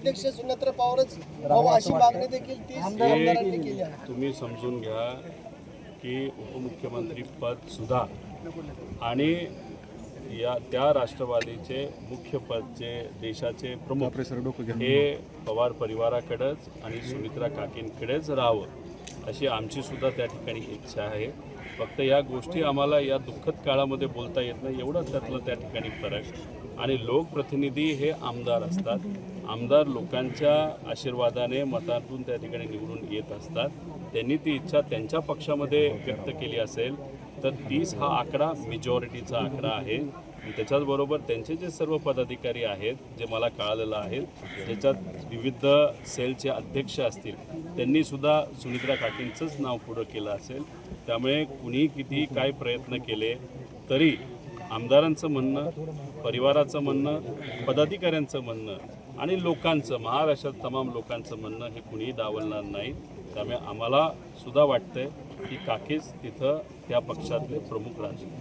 अध्यक्ष सुनेत्रा पवारच व्हावं अशी मागणी देखील 30 आमदारांनी केली आहे. तुम्ही समजून घ्या की उपमुख्यमंत्री पद सुद्धा आणि त्या राष्ट्रवादीचे मुख्य पदचे देशाचे प्रमुख हे पवार परिवाराकडेच आणि सुमित्रा काकींकडेच राहावं अशी आमची सुद्धा त्या ठिकाणी इच्छा आहे. फक्त या गोष्टी आम्हाला या दुःखद काळामध्ये बोलता येत नाही, एवढंच त्यातलं त्या ठिकाणी फरक. आणि लोकप्रतिनिधी हे आमदार असतात. आमदार लोकांच्या आशीर्वादाने मतातून त्या ठिकाणी निवडून येत असतात. त्यांनी ती इच्छा त्यांच्या पक्षामध्ये व्यक्त केली असेल तर 30 हा आकडा मेजॉरिटीचा आकडा आहे. त्याच्याचबरोबर त्यांचे जे सर्व पदाधिकारी आहेत जे मला कळालेलं आहे, ज्याच्यात विविध सेलचे अध्यक्ष असतील, त्यांनीसुद्धा सुमित्रा काकींचंच नाव पुढं केलं असेल. त्यामुळे कुणी किती काय प्रयत्न केले तरी आमदारांचं म्हणणं, परिवाराचं म्हणणं, पदाधिकाऱ्यांचं म्हणणं आणि लोकांचं, महाराष्ट्रात तमाम लोकांचं म्हणणं हे कुणीही डावलणार नाही. त्यामुळे आम्हाला सुद्धा वाटतंय की काकीच तिथं त्या पक्षातले प्रमुख राहतील.